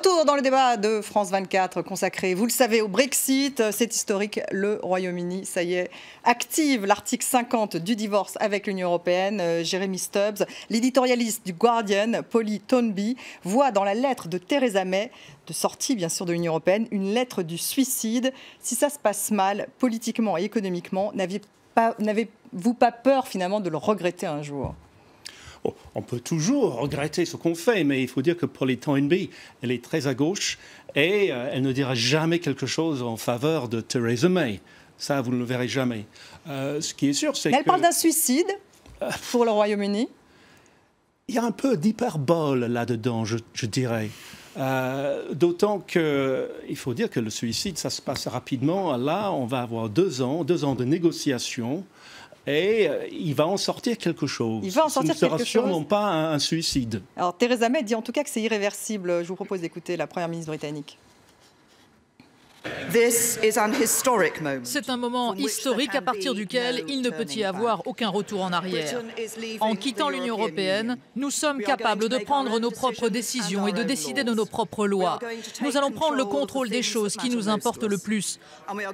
Retour dans le débat de France 24 consacré, vous le savez, au Brexit. C'est historique, le Royaume-Uni, ça y est, active l'article 50 du divorce avec l'Union européenne. Jeremy Stubbs, l'éditorialiste du Guardian, Polly Toynbee, voit dans la lettre de Theresa May, de sortie bien sûr de l'Union européenne, une lettre du suicide. Si ça se passe mal, politiquement et économiquement, n'avez-vous pas peur finalement de le regretter un jour ? Oh, on peut toujours regretter ce qu'on fait, mais il faut dire que Polly Toynbee, elle est très à gauche et elle ne dira jamais quelque chose en faveur de Theresa May. Ça, vous ne le verrez jamais. Ce qui est sûr, c'est que... Elle parle d'un suicide pour le Royaume-Uni. Il y a un peu d'hyperbole là-dedans, je dirais. D'autant qu'il faut dire que le suicide, ça se passe rapidement. Là, on va avoir 2 ans de négociations. Et il va en sortir quelque chose. Il va en sortir quelque chose. Ce ne sera sûrement pas un suicide. Alors Theresa May dit en tout cas que c'est irréversible. Je vous propose d'écouter la Première ministre britannique. C'est un moment historique à partir duquel il ne peut y avoir aucun retour en arrière. En quittant l'Union européenne, nous sommes capables de prendre nos propres décisions et de décider de nos propres lois. Nous allons prendre le contrôle des choses qui nous importent le plus.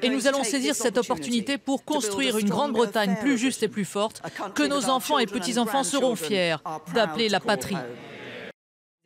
Et nous allons saisir cette opportunité pour construire une Grande-Bretagne plus juste et plus forte que nos enfants et petits-enfants seront fiers d'appeler la patrie.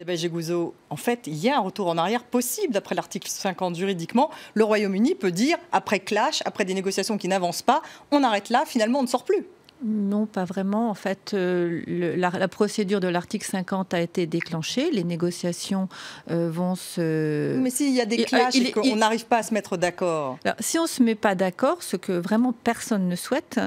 Isabelle Gégouzeau, en fait, il y a un retour en arrière possible d'après l'article 50 juridiquement. Le Royaume-Uni peut dire, après clash, après des négociations qui n'avancent pas, on arrête là, finalement on ne sort plus. Non, pas vraiment. En fait, la procédure de l'article 50 a été déclenchée. Les négociations vont se... Mais s'il y a des clashs et qu'on n'arrive pas à se mettre d'accord. Alors, si on ne se met pas d'accord, ce que vraiment personne ne souhaite,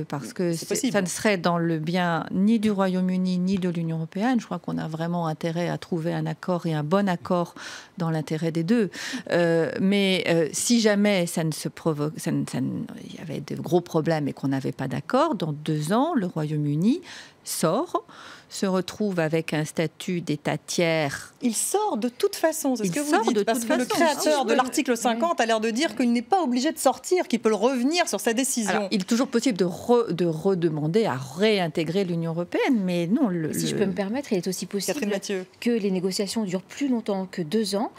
parce que ça ne serait dans le bien ni du Royaume-Uni ni de l'Union européenne. Je crois qu'on a vraiment intérêt à trouver un accord et un bon accord dans l'intérêt des deux. Mais si jamais ça ne se provoque, il y avait de gros problèmes et qu'on n'avait pas d'accord, dans 2 ans, le Royaume-Uni sort, se retrouve avec un statut d'État tiers. Il sort de toute façon, c'est ce que vous dites, parce que le créateur de l'article 50 a l'air de dire qu'il n'est pas obligé de sortir, qu'il peut revenir sur sa décision. Alors, il est toujours possible de redemander à réintégrer l'Union européenne, mais non... Si je peux me permettre, il est aussi possible que les négociations durent plus longtemps que 2 ans,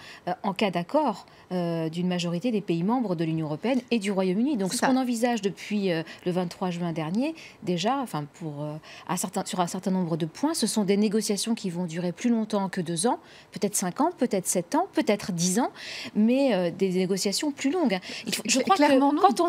en cas d'accord d'une majorité des pays membres de l'Union européenne et du Royaume-Uni. Donc, ce qu'on envisage depuis le 23 juin dernier, déjà, sur un certain nombre de points, ce sont des négociations qui vont durer plus longtemps que 2 ans, peut-être 5 ans, peut-être 7 ans, peut-être 10 ans, mais des négociations plus longues. Je crois que quand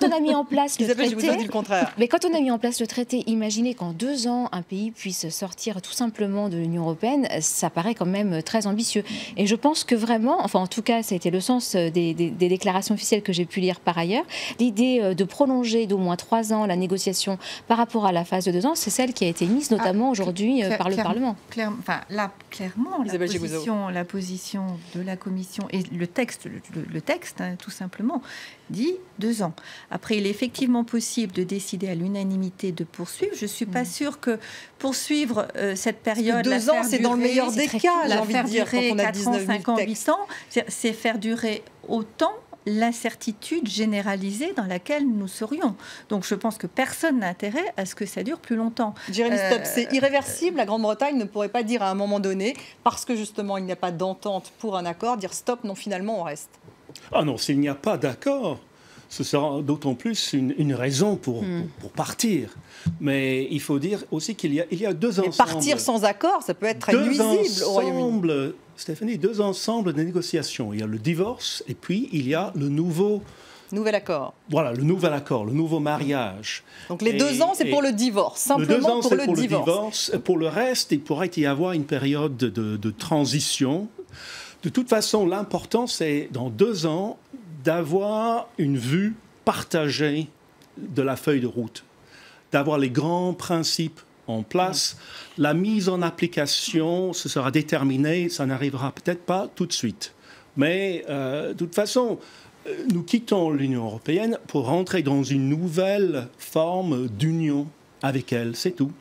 on a mis en place le traité... Je vous ai dit le contraire. Mais quand on a mis en place le traité, imaginez qu'en 2 ans, un pays puisse sortir tout simplement de l'Union européenne, ça paraît quand même très ambitieux. Et je pense que vraiment, enfin en tout cas, ça a été le sens des déclarations officielles que j'ai pu lire par ailleurs, l'idée de prolonger d'au moins 3 ans la négociation par rapport à la phase de 2 ans, c'est celle qui a été mise notamment aujourd'hui par le Parlement. Clairement, la position de la Commission et le texte, tout simplement, dit 2 ans. Après, il est effectivement possible de décider à l'unanimité de poursuivre. Je ne suis pas sûre que poursuivre cette période... 2 ans, c'est dans le meilleur des cas, j'ai envie de dire, quand on a 4 ans, 5 ans, 8 ans, c'est faire durer autant l'incertitude généralisée dans laquelle nous serions. Donc je pense que personne n'a intérêt à ce que ça dure plus longtemps. Jérémy Stubbs, c'est irréversible. La Grande-Bretagne ne pourrait pas dire à un moment donné, parce que justement il n'y a pas d'entente pour un accord, dire stop, non, finalement on reste. Ah non, s'il n'y a pas d'accord, ce sera d'autant plus une raison pour partir. Mais il faut dire aussi qu'il y a 2 ensembles. Partir sans accord, ça peut être très nuisible au Royaume-Uni. Stéphanie, 2 ensembles de négociations. Il y a le divorce et puis il y a le nouvel accord. Voilà, le nouvel accord, le nouveau mariage. Donc les 2 ans, c'est pour le divorce, simplement pour le divorce. Pour le reste, il pourrait y avoir une période de transition. De toute façon, l'important, c'est dans 2 ans d'avoir une vue partagée de la feuille de route, d'avoir les grands principes en place. La mise en application, ce sera déterminé, ça n'arrivera peut-être pas tout de suite. Mais de toute façon, nous quittons l'Union européenne pour rentrer dans une nouvelle forme d'union avec elle, c'est tout.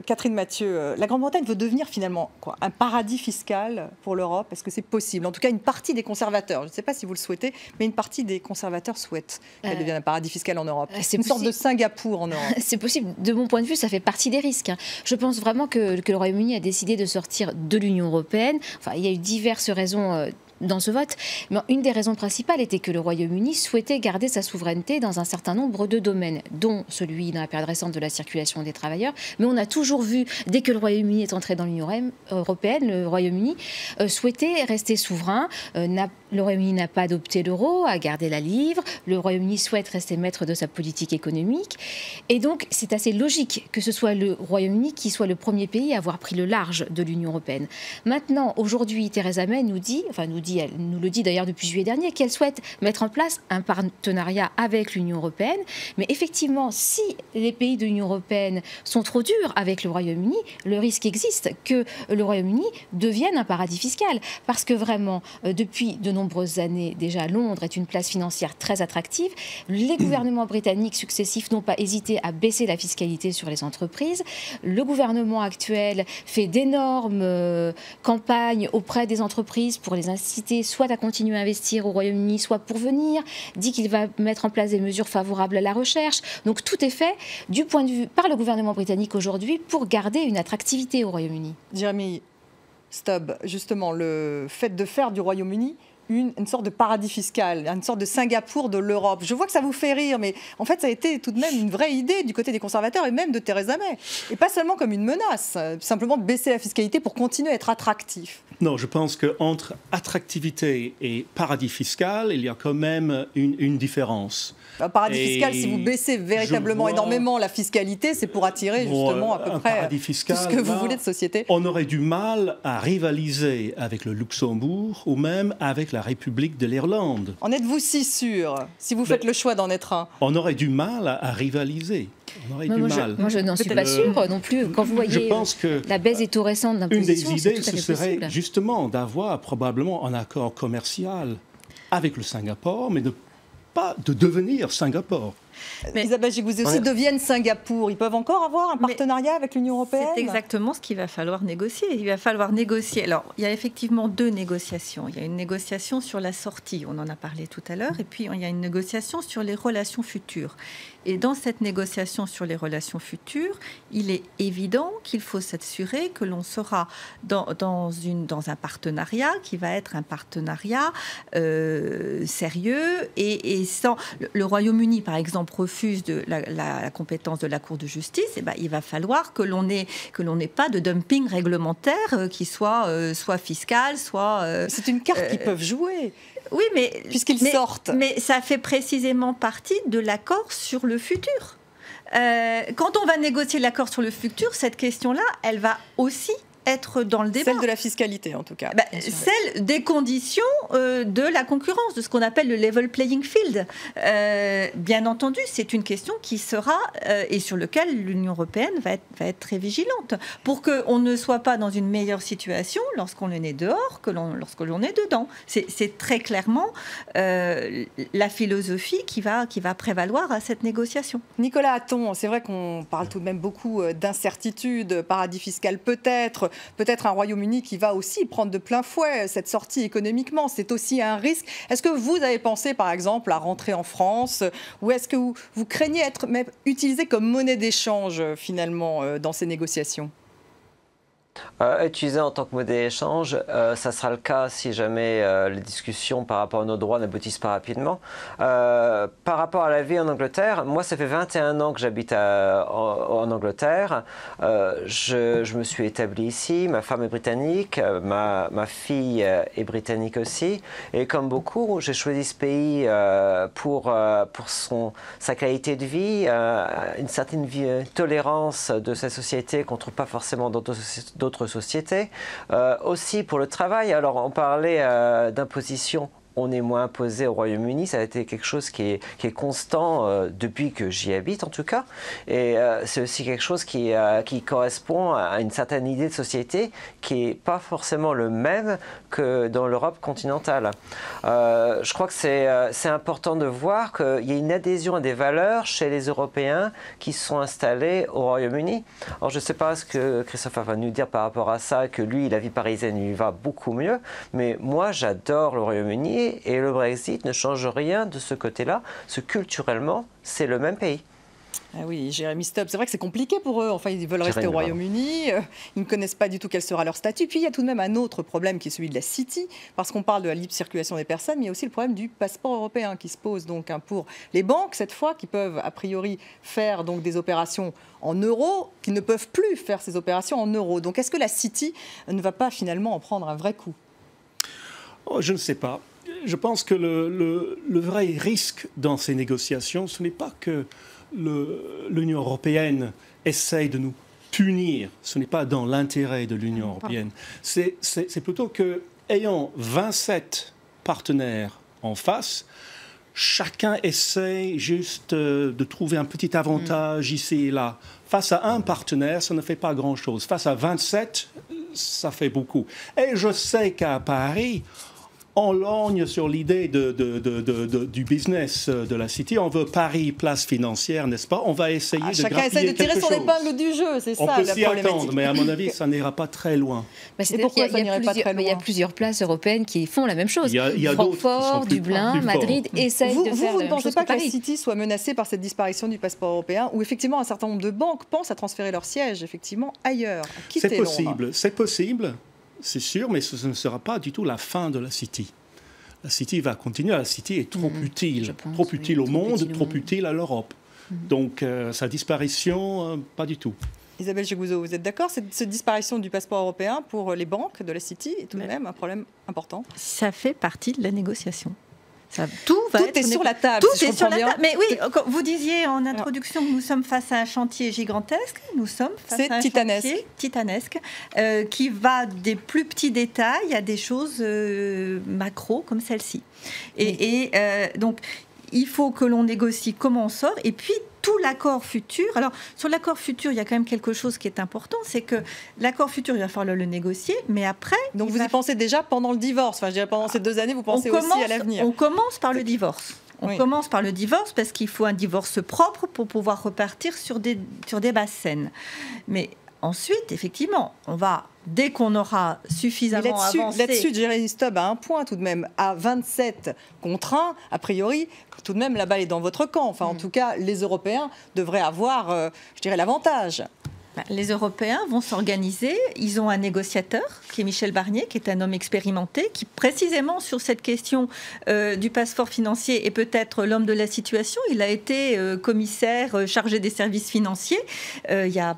Catherine Mathieu, la Grande-Bretagne veut devenir finalement un paradis fiscal pour l'Europe. Est-ce que c'est possible? En tout cas, une partie des conservateurs, je ne sais pas si vous le souhaitez, mais une partie des conservateurs souhaitent qu'elle devienne un paradis fiscal en Europe. C'est une sorte de Singapour en Europe. C'est possible. De mon point de vue, ça fait partie des risques. Je pense vraiment que le Royaume-Uni a décidé de sortir de l'Union européenne. Enfin, il y a eu diverses raisons dans ce vote. Mais une des raisons principales était que le Royaume-Uni souhaitait garder sa souveraineté dans un certain nombre de domaines, dont celui dans la période récente de la circulation des travailleurs. Mais on a toujours vu, dès que le Royaume-Uni est entré dans l'Union européenne, le Royaume-Uni souhaitait rester souverain. Le Royaume-Uni n'a pas adopté l'euro, a gardé la livre. Le Royaume-Uni souhaite rester maître de sa politique économique. Et donc, c'est assez logique que ce soit le Royaume-Uni qui soit le premier pays à avoir pris le large de l'Union européenne. Maintenant, aujourd'hui, Theresa May elle nous le dit d'ailleurs depuis juillet dernier, qu'elle souhaite mettre en place un partenariat avec l'Union européenne. Mais effectivement, si les pays de l'Union européenne sont trop durs avec le Royaume-Uni, le risque existe que le Royaume-Uni devienne un paradis fiscal. Parce que vraiment, depuis de nombreuses années déjà, Londres est une place financière très attractive. Les gouvernements britanniques successifs n'ont pas hésité à baisser la fiscalité sur les entreprises. Le gouvernement actuel fait d'énormes campagnes auprès des entreprises pour les inciter soit à continuer à investir au Royaume-Uni, soit pour venir, dit qu'il va mettre en place des mesures favorables à la recherche. Donc tout est fait du point de vue par le gouvernement britannique aujourd'hui pour garder une attractivité au Royaume-Uni. Jeremy Stubbs, justement, le fait de faire du Royaume-Uni une sorte de paradis fiscal, une sorte de Singapour de l'Europe. Je vois que ça vous fait rire, mais en fait, ça a été tout de même une vraie idée du côté des conservateurs et même de Theresa May. Et pas seulement comme une menace, simplement de baisser la fiscalité pour continuer à être attractif. Non, je pense qu'entre attractivité et paradis fiscal, il y a quand même une différence. Un paradis fiscal, si vous baissez véritablement énormément la fiscalité, c'est pour attirer justement à peu près fiscal, tout ce que vous voulez de société. On aurait du mal à rivaliser avec le Luxembourg ou même avec la République de l'Irlande. En êtes-vous si sûr, si vous faites le choix d'en être un? On aurait du mal à rivaliser. Moi, je n'en suis pas sûre non plus. Quand vous voyez la baisse des taux récentes d'imposition, une des idées, ce serait justement d'avoir probablement un accord commercial avec le Singapour, mais pas de devenir Singapour. Mais Isabelle Gigouze aussi deviennent Singapour. Ils peuvent encore avoir un partenariat avec l'Union européenne? C'est exactement ce qu'il va falloir négocier. Il va falloir négocier. Alors, il y a effectivement deux négociations. Il y a une négociation sur la sortie, on en a parlé tout à l'heure, et puis il y a une négociation sur les relations futures. Et dans cette négociation sur les relations futures, il est évident qu'il faut s'assurer que l'on sera dans un partenariat qui va être un partenariat sérieux et sans... Le Royaume-Uni, par exemple, refuse la compétence de la Cour de justice, et ben, il va falloir que l'on n'ait pas de dumping réglementaire qui soit fiscal, soit... C'est une carte qu'ils peuvent jouer. Oui, mais puisqu'ils sortent. Mais ça fait précisément partie de l'accord sur le futur. Quand on va négocier l'accord sur le futur, cette question-là, elle va aussi être dans le débat. Celle de la fiscalité, en tout cas. Celle des conditions de la concurrence, de ce qu'on appelle le level playing field. Bien entendu, c'est une question qui sera, et sur laquelle l'Union européenne va être très vigilante, pour qu'on ne soit pas dans une meilleure situation lorsqu'on est dehors que lorsque l'on est dedans. C'est très clairement la philosophie qui va prévaloir à cette négociation. Nicolas Hatton, c'est vrai qu'on parle tout de même beaucoup d'incertitude, paradis fiscal peut-être un Royaume-Uni qui va aussi prendre de plein fouet cette sortie économiquement. C'est aussi un risque. Est-ce que vous avez pensé, par exemple, à rentrer en France, ou est-ce que vous craignez être même utilisé comme monnaie d'échange, finalement, dans ces négociations ? Utilisé en tant que monnaie d'échange, ça sera le cas si jamais les discussions par rapport à nos droits n'aboutissent pas rapidement. Par rapport à la vie en Angleterre, moi ça fait 21 ans que j'habite en Angleterre. Je me suis établi ici, ma femme est britannique, ma fille est britannique aussi. Et comme beaucoup, j'ai choisi ce pays pour sa qualité de vie, une certaine tolérance de sa société qu'on ne trouve pas forcément dans d'autres sociétés, aussi pour le travail. Alors on parlait d'imposition on est moins imposé au Royaume-Uni. Ça a été quelque chose qui est constant depuis que j'y habite, en tout cas. Et c'est aussi quelque chose qui correspond à une certaine idée de société qui n'est pas forcément le même que dans l'Europe continentale. Je crois que c'est important de voir qu'il y a une adhésion à des valeurs chez les Européens qui se sont installés au Royaume-Uni. Alors, je ne sais pas ce que Christopher va nous dire par rapport à ça, que lui, la vie parisienne lui va beaucoup mieux. Mais moi, j'adore le Royaume-Uni et le Brexit ne change rien de ce côté-là, parce que culturellement, c'est le même pays. Ah oui, Jérémy Stubbs, c'est vrai que c'est compliqué pour eux. Enfin, ils veulent rester au Royaume-Uni. Ils ne connaissent pas du tout quel sera leur statut. Puis il y a tout de même un autre problème qui est celui de la City, parce qu'on parle de la libre circulation des personnes, mais il y a aussi le problème du passeport européen qui se pose donc pour les banques cette fois, qui peuvent a priori faire donc des opérations en euros, qui ne peuvent plus faire ces opérations en euros. Donc est-ce que la City ne va pas finalement en prendre un vrai coup? Je ne sais pas. Je pense que le vrai risque dans ces négociations, ce n'est pas que l'Union européenne essaye de nous punir. Ce n'est pas dans l'intérêt de l'Union européenne. C'est plutôt que, ayant 27 partenaires en face, chacun essaye juste de trouver un petit avantage ici et là. Face à un partenaire, ça ne fait pas grand-chose. Face à 27, ça fait beaucoup. Et je sais qu'à Paris, on lorgne sur l'idée du business de la City. On veut Paris, place financière, n'est-ce pas? On va essayer de chacun essaie de tirer son épingle du jeu, c'est ça la problématique. On peut s'y attendre, mais à mon avis, ça n'ira pas très loin. C'est pourquoi ça n'irait pas très loin. Il y a plusieurs places européennes qui font la même chose. Il y a Francfort, Dublin, Madrid essayent de faire la même chose. Vous ne pensez pas que la City soit menacée par cette disparition du passeport européen, où effectivement un certain nombre de banques pensent à transférer leur siège effectivement ailleurs, à quitter Londres? C'est possible. C'est sûr, mais ce ne sera pas du tout la fin de la City. La City va continuer. La City est trop utile. Trop utile au monde, trop utile à l'Europe. Donc, sa disparition, pas du tout. Isabelle Chegouzo, vous êtes d'accord? Cette disparition du passeport européen pour les banques de la City est tout de même un problème important? Ça fait partie de la négociation. Tout est sur la table. Tout est sur la table. Mais oui, vous disiez en introduction que nous sommes face à un chantier gigantesque. Nous sommes face à un chantier titanesque qui va des plus petits détails à des choses macro comme celle-ci. Et donc, il faut que l'on négocie comment on sort. Et puis, tout l'accord futur. Alors, sur l'accord futur, il y a quand même quelque chose qui est important, c'est que l'accord futur, il va falloir le négocier, mais après... Donc, vous y pensez déjà pendant le divorce. Enfin, je dirais pendant ces 2 années, vous pensez aussi à l'avenir. On commence par le divorce. On commence par le divorce parce qu'il faut un divorce propre pour pouvoir repartir sur des basses scènes. Mais ensuite, effectivement, on va... Dès qu'on aura suffisamment avancé... Là-dessus, Jérémy Stubbs a un point tout de même. À 27 contre 1, a priori, tout de même, la balle est dans votre camp. Enfin, en tout cas, les Européens devraient avoir, je dirais, l'avantage. Les Européens vont s'organiser. Ils ont un négociateur, qui est Michel Barnier, qui est un homme expérimenté, qui, précisément sur cette question du passeport financier, est peut-être l'homme de la situation. Il a été commissaire chargé des services financiers il y a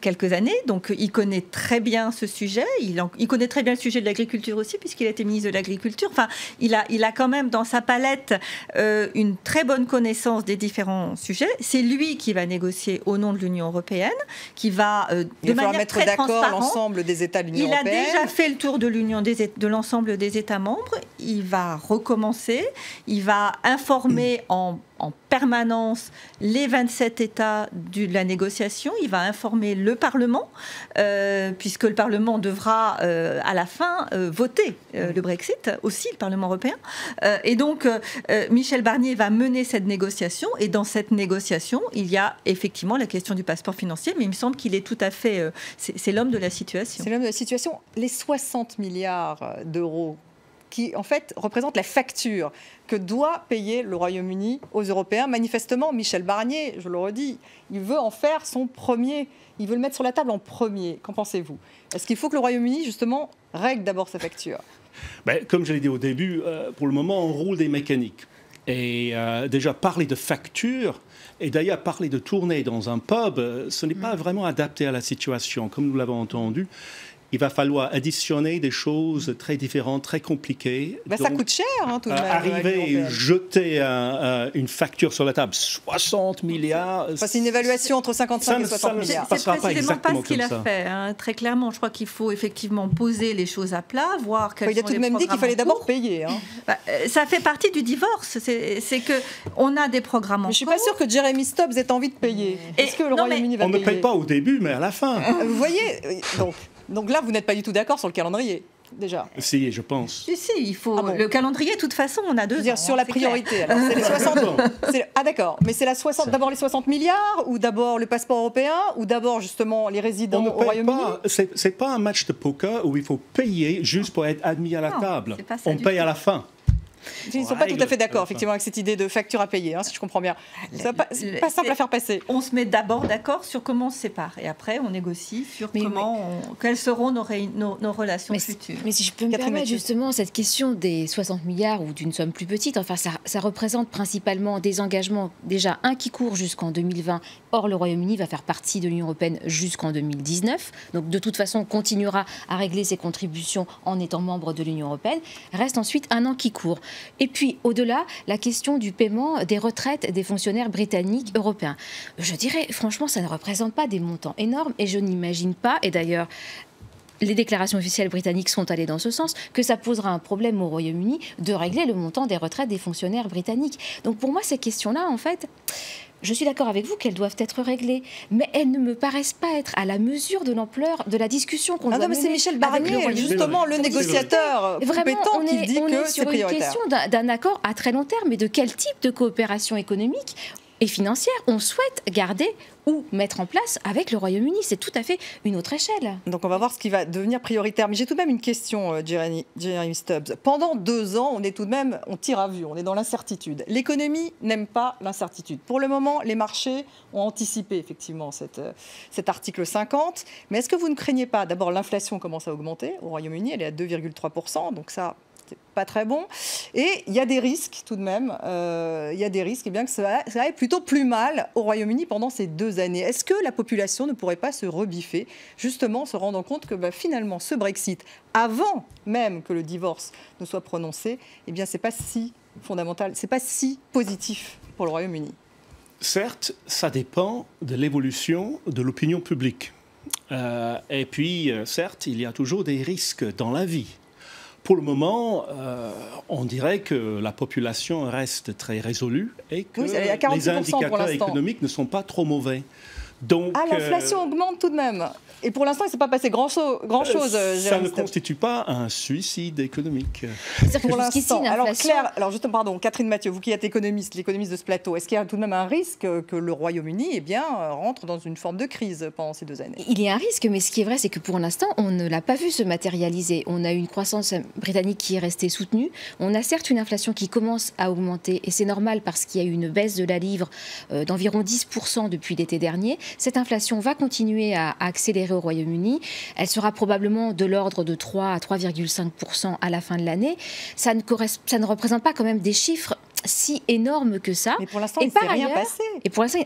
quelques années, donc il connaît très bien ce sujet, il connaît très bien le sujet de l'agriculture aussi, puisqu'il a été ministre de l'Agriculture. Enfin, il a quand même dans sa palette une très bonne connaissance des différents sujets. C'est lui qui va négocier au nom de l'Union européenne, qui va de manière très transparente. Mettre d'accord l'ensemble des États de l'Union européenne. Il a déjà fait le tour de l'ensemble des États membres. Il va recommencer, il va informer en permanence les 27 États de la négociation. Il va informer le Parlement, puisque le Parlement devra, à la fin, voter le Brexit, aussi le Parlement européen. Et donc, Michel Barnier va mener cette négociation. Et dans cette négociation, il y a effectivement la question du passeport financier, mais il me semble qu'il est tout à fait... c'est l'homme de la situation. C'est l'homme de la situation. Les 60 milliards d'euros qui, en fait, représente la facture que doit payer le Royaume-Uni aux Européens. Manifestement, Michel Barnier, je le redis, il veut en faire son premier. Il veut le mettre sur la table en premier. Qu'en pensez-vous? Est-ce qu'il faut que le Royaume-Uni, justement, règle d'abord sa facture? Comme je l'ai dit au début, pour le moment, on roule des mécaniques. Et déjà, parler de facture, et d'ailleurs parler de tournée dans un pub, ce n'est pas vraiment adapté à la situation, comme nous l'avons entendu. il va falloir additionner des choses très différentes, très compliquées. Ça coûte cher, tout de même. Arriver et jeter une facture sur la table, 60 milliards... C'est une évaluation entre 55 et 60 milliards. C'est précisément pas ce qu'il a fait. Très clairement, je crois qu'il faut effectivement poser les choses à plat, voir quels sont les programmes. Il a tout de même dit qu'il fallait d'abord payer. Ça fait partie du divorce. C'est qu'on a des programmes en cours. Je ne suis pas sûre que Jeremy Stubbs ait envie de payer. Est-ce que le Royaume-Uni va payer ? On ne paye pas au début, mais à la fin. Vous voyez, donc là, vous n'êtes pas du tout d'accord sur le calendrier, déjà. Si, je pense. Si, il faut... Le calendrier, de toute façon, on a 2 ans. Sur la priorité, alors, c'est les 60 ans. D'accord, mais c'est d'abord les 60 milliards, ou d'abord le passeport européen, ou d'abord, justement, les résidents au Royaume-Uni ? C'est pas un match de poker où il faut payer juste pour être admis à la table. On paye à la fin. Ils ne sont pas tout à fait d'accord, effectivement, avec cette idée de facture à payer, si je comprends bien. C'est pas simple à faire passer. On se met d'abord d'accord sur comment on se sépare, et après on négocie sur quelles seront nos relations futures. Mais si je peux me permettre, justement, cette question des 60 milliards ou d'une somme plus petite, ça représente principalement des engagements, déjà un qui court jusqu'en 2020. Or, le Royaume-Uni va faire partie de l'Union européenne jusqu'en 2019. Donc, de toute façon, on continuera à régler ses contributions en étant membre de l'Union européenne. Reste ensuite un an qui court. Et puis, au-delà, la question du paiement des retraites des fonctionnaires britanniques européens. Je dirais, franchement, ça ne représente pas des montants énormes et je n'imagine pas, et d'ailleurs, les déclarations officielles britanniques sont allées dans ce sens, que ça posera un problème au Royaume-Uni de régler le montant des retraites des fonctionnaires britanniques. Donc, pour moi, ces questions-là, en fait... Je suis d'accord avec vous qu'elles doivent être réglées, mais elles ne me paraissent pas être à la mesure de l'ampleur de la discussion qu'on doit mener. C'est Michel Barnier, justement, le négociateur compétent qui dit que c'est prioritaire. On est sur une question d'un accord à très long terme, mais de quel type de coopération économique et financière on souhaite garder ou mettre en place avec le Royaume-Uni. C'est tout à fait une autre échelle. Donc on va voir ce qui va devenir prioritaire. Mais j'ai tout de même une question, Jeremy Stubbs. Pendant 2 ans, on tire à vue, on est dans l'incertitude. L'économie n'aime pas l'incertitude. Pour le moment, les marchés ont anticipé effectivement cet article 50. Mais est-ce que vous ne craignez pas, d'abord l'inflation commence à augmenter au Royaume-Uni, elle est à 2,3%, donc ça... pas très bon. Et il y a des risques tout de même, il y a des risques que ça aille plutôt plus mal au Royaume-Uni pendant ces 2 années. Est-ce que la population ne pourrait pas se rebiffer, justement se rendant compte que finalement ce Brexit, avant même que le divorce ne soit prononcé, eh bien c'est pas si fondamental, c'est pas si positif pour le Royaume-Uni? Certes, ça dépend de l'évolution de l'opinion publique. Et puis, certes, il y a toujours des risques dans la vie. Pour le moment, on dirait que la population reste très résolue et que les indicateurs économiques ne sont pas trop mauvais. Donc, l'inflation augmente tout de même. Et pour l'instant, il ne s'est pas passé grand-chose. Ça ne constitue pas un suicide économique. Pour l'instant. Alors, Claire, Catherine Mathieu, vous qui êtes l'économiste de ce plateau, est-ce qu'il y a tout de même un risque que le Royaume-Uni rentre dans une forme de crise pendant ces 2 années? Il y a un risque, mais ce qui est vrai, c'est que pour l'instant, on ne l'a pas vu se matérialiser. On a une croissance britannique qui est restée soutenue. On a certes une inflation qui commence à augmenter, et c'est normal parce qu'il y a eu une baisse de la livre d'environ 10% depuis l'été dernier. Cette inflation va continuer à accélérer au Royaume-Uni. Elle sera probablement de l'ordre de 3 à 3,5% à la fin de l'année. Ça ne représente pas quand même des chiffres si énormes que ça. Mais pour l'instant, il ne s'est rien passé. Et pour l'instant,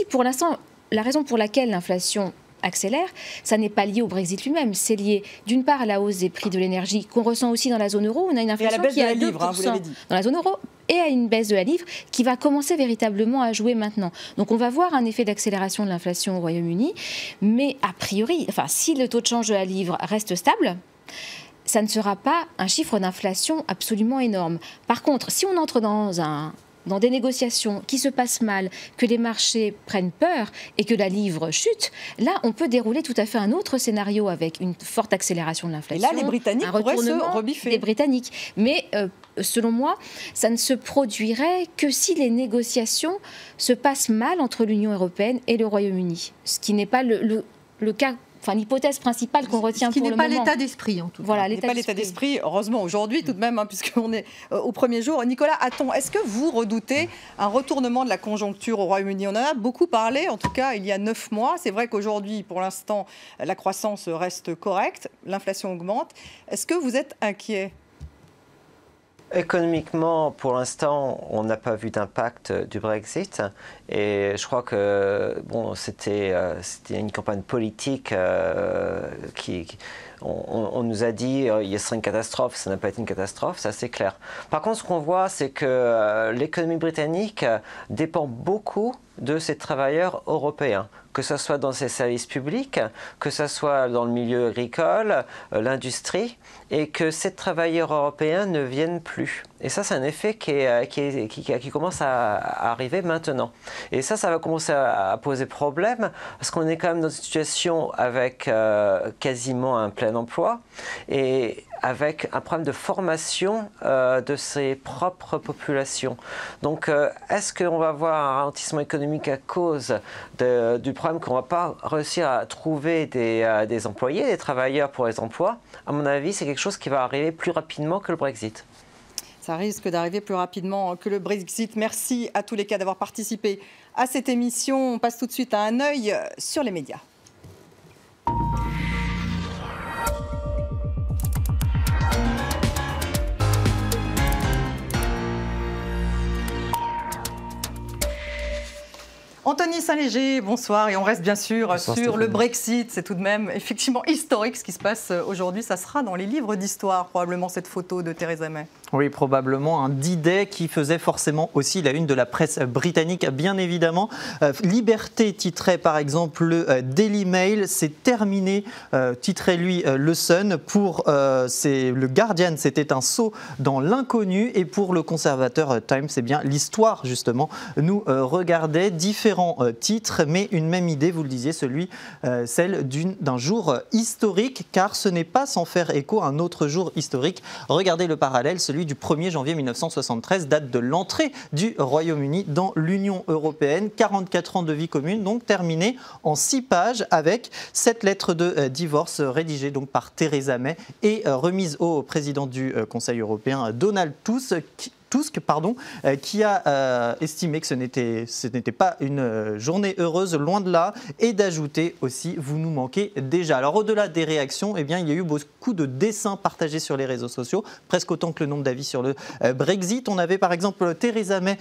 pour l'instant, la raison pour laquelle l'inflation accélère, ça n'est pas lié au Brexit lui-même, c'est lié d'une part à la hausse des prix de l'énergie qu'on ressent aussi dans la zone euro. On a une inflation qui est à 2% dans la zone euro et à une baisse de la livre qui va commencer véritablement à jouer maintenant. Donc on va voir un effet d'accélération de l'inflation au Royaume-Uni, mais a priori, si le taux de change de la livre reste stable, ça ne sera pas un chiffre d'inflation absolument énorme. Par contre, si on entre dans des négociations qui se passent mal, que les marchés prennent peur et que la livre chute, là, on peut dérouler tout à fait un autre scénario avec une forte accélération de l'inflation. Et là, les Britanniques pourraient se rebiffer. Des Britanniques. Mais selon moi, ça ne se produirait que si les négociations se passent mal entre l'Union européenne et le Royaume-Uni. Ce qui n'est pas le cas. L'hypothèse principale qu'on retient pour le moment. Ce qui n'est pas l'état d'esprit, en tout cas. Voilà, l'état d'esprit, heureusement, aujourd'hui, tout de même, puisqu'on est au premier jour. Nicolas Hatton, est-ce que vous redoutez un retournement de la conjoncture au Royaume-Uni? On en a beaucoup parlé, en tout cas, il y a 9 mois. C'est vrai qu'aujourd'hui, pour l'instant, la croissance reste correcte, l'inflation augmente. Est-ce que vous êtes inquiet? Économiquement, pour l'instant, on n'a pas vu d'impact du Brexit. Et je crois que c'était une campagne politique on nous a dit il serait une catastrophe, ça n'a pas été une catastrophe, ça c'est clair. Par contre, ce qu'on voit, c'est que l'économie britannique dépend beaucoup de ces travailleurs européens, que ce soit dans ses services publics, que ce soit dans le milieu agricole, l'industrie, et que ces travailleurs européens ne viennent plus. Et ça, c'est un effet qui commence à arriver maintenant. Et ça va commencer à poser problème, parce qu'on est quand même dans une situation avec quasiment un plein emploi, et avec un problème de formation de ses propres populations. Donc, est-ce qu'on va avoir un ralentissement économique à cause du problème qu'on ne va pas réussir à trouver des employés, des travailleurs pour les emplois? À mon avis, c'est quelque chose qui va arriver plus rapidement que le Brexit. Ça risque d'arriver plus rapidement que le Brexit. Merci à tous les cas d'avoir participé à cette émission. On passe tout de suite à un œil sur les médias. Anthony Saint-Léger, bonsoir. Et on reste bien sûr bonsoir, sur le Brexit. C'est tout de même effectivement historique ce qui se passe aujourd'hui. Ça sera dans les livres d'histoire, probablement, cette photo de Theresa May. Oui, probablement un D-Day qui faisait forcément aussi la une de la presse britannique, bien évidemment. Liberté titrait par exemple le Daily Mail, c'est terminé, titrait lui le Sun. Pour le Guardian, c'était un saut dans l'inconnu. Et pour le conservateur Times, c'est bien l'histoire justement nous regardait. Différents titres, mais une même idée, vous le disiez, celle d'un jour historique, car ce n'est pas sans faire écho à un autre jour historique. Regardez le parallèle, celui du 1er janvier 1973, date de l'entrée du Royaume-Uni dans l'Union européenne. 44 ans de vie commune, donc terminé en 6 pages avec cette lettre de divorce rédigée donc par Theresa May et remise au président du Conseil européen, Donald Tusk, qui a estimé que ce n'était pas une journée heureuse, loin de là, et d'ajouter aussi « vous nous manquez déjà ». Alors au-delà des réactions, il y a eu beaucoup de dessins partagés sur les réseaux sociaux, presque autant que le nombre d'avis sur le Brexit. On avait par exemple Theresa May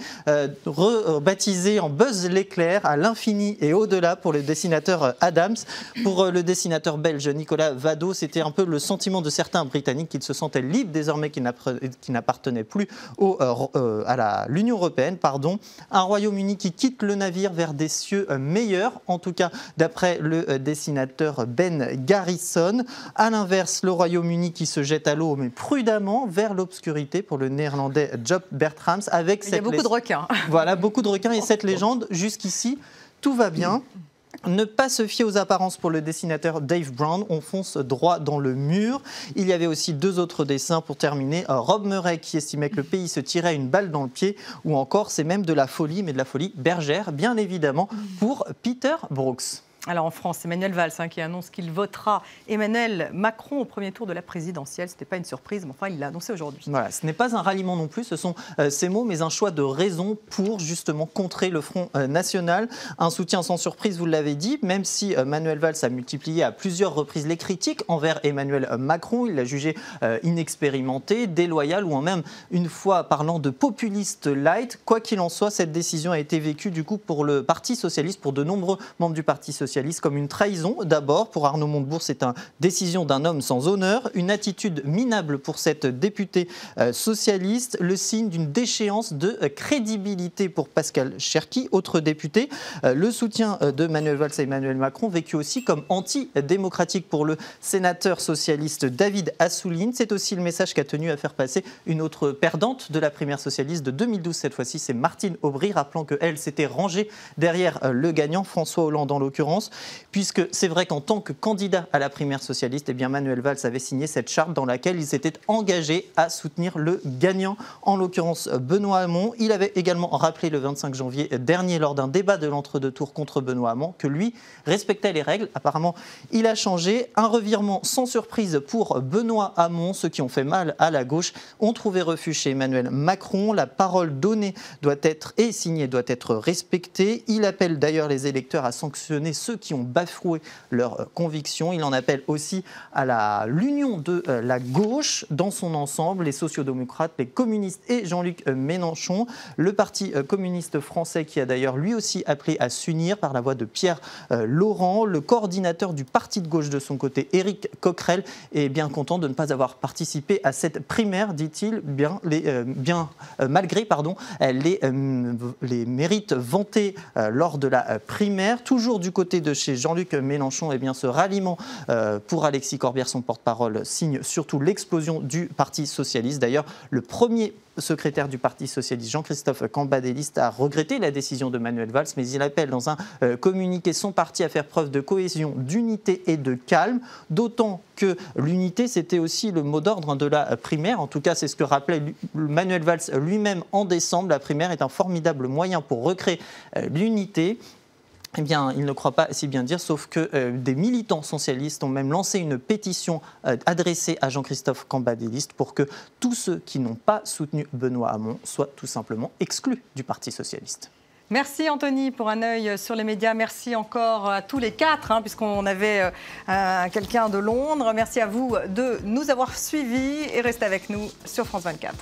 rebaptisée en Buzz l'éclair à l'infini et au-delà pour le dessinateur Adams. Pour le dessinateur belge Nicolas Vado, c'était un peu le sentiment de certains Britanniques qui se sentaient libres désormais, qui n'appartenaient plus à l'Union européenne, un Royaume-Uni qui quitte le navire vers des cieux meilleurs, en tout cas d'après le dessinateur Ben Garrison. À l'inverse, le Royaume-Uni qui se jette à l'eau, mais prudemment, vers l'obscurité pour le néerlandais Job Bertrams. Il y a beaucoup de requins. Voilà, beaucoup de requins et cette légende, jusqu'ici, tout va bien. Ne pas se fier aux apparences pour le dessinateur Dave Brown, on fonce droit dans le mur. Il y avait aussi 2 autres dessins pour terminer. Rob Murray qui estimait que le pays se tirait une balle dans le pied, ou encore c'est même de la folie, mais de la folie bergère, bien évidemment, pour Peter Brooks. Alors en France, Emmanuel Valls qui annonce qu'il votera Emmanuel Macron au premier tour de la présidentielle. Ce n'était pas une surprise, mais enfin il l'a annoncé aujourd'hui. Voilà, ce n'est pas un ralliement non plus, ce sont ces mots, mais un choix de raison pour justement contrer le Front National. Un soutien sans surprise, vous l'avez dit, même si Manuel Valls a multiplié à plusieurs reprises les critiques envers Emmanuel Macron. Il l'a jugé inexpérimenté, déloyal ou même une fois parlant de populiste light. Quoi qu'il en soit, cette décision a été vécue du coup pour le Parti Socialiste, pour de nombreux membres du Parti Socialiste, comme une trahison. D'abord, pour Arnaud Montebourg, c'est une décision d'un homme sans honneur, une attitude minable pour cette députée socialiste, le signe d'une déchéance de crédibilité pour Pascal Cherki, autre député. Le soutien de Manuel Valls à Emmanuel Macron, vécu aussi comme antidémocratique pour le sénateur socialiste David Assouline. C'est aussi le message qu'a tenu à faire passer une autre perdante de la primaire socialiste de 2012. Cette fois-ci, c'est Martine Aubry, rappelant qu'elle s'était rangée derrière le gagnant, François Hollande en l'occurrence, puisque c'est vrai qu'en tant que candidat à la primaire socialiste, Manuel Valls avait signé cette charte dans laquelle il s'était engagé à soutenir le gagnant, en l'occurrence Benoît Hamon. Il avait également rappelé le 25 janvier dernier, lors d'un débat de l'entre-deux tours contre Benoît Hamon, que lui respectait les règles. Apparemment, il a changé. Un revirement sans surprise pour Benoît Hamon. Ceux qui ont fait mal à la gauche ont trouvé refuge chez Emmanuel Macron. La parole donnée doit être et signée doit être respectée. Il appelle d'ailleurs les électeurs à sanctionner ceux qui ont bafoué leurs convictions. Il en appelle aussi à l'union de la gauche dans son ensemble, les sociodémocrates, les communistes et Jean-Luc Mélenchon. Le Parti communiste français qui a d'ailleurs lui aussi appelé à s'unir par la voix de Pierre Laurent. Le coordinateur du parti de gauche de son côté, Éric Coquerel, est bien content de ne pas avoir participé à cette primaire, dit-il, malgré les mérites vantés lors de la primaire. Toujours du côté de chez Jean-Luc Mélenchon, eh bien, ce ralliement pour Alexis Corbière, son porte-parole, signe surtout l'explosion du Parti socialiste. D'ailleurs, le premier secrétaire du Parti socialiste, Jean-Christophe Cambadéliste, a regretté la décision de Manuel Valls, mais il appelle dans un communiqué son parti à faire preuve de cohésion, d'unité et de calme, d'autant que l'unité, c'était aussi le mot d'ordre de la primaire. En tout cas, c'est ce que rappelait Manuel Valls lui-même en décembre. La primaire est un formidable moyen pour recréer l'unité. Eh bien, il ne croit pas si bien dire, sauf que des militants socialistes ont même lancé une pétition adressée à Jean-Christophe Cambadéliste pour que tous ceux qui n'ont pas soutenu Benoît Hamon soient tout simplement exclus du Parti socialiste. Merci Anthony pour un œil sur les médias. Merci encore à tous les quatre, puisqu'on avait quelqu'un de Londres. Merci à vous de nous avoir suivis et restez avec nous sur France 24.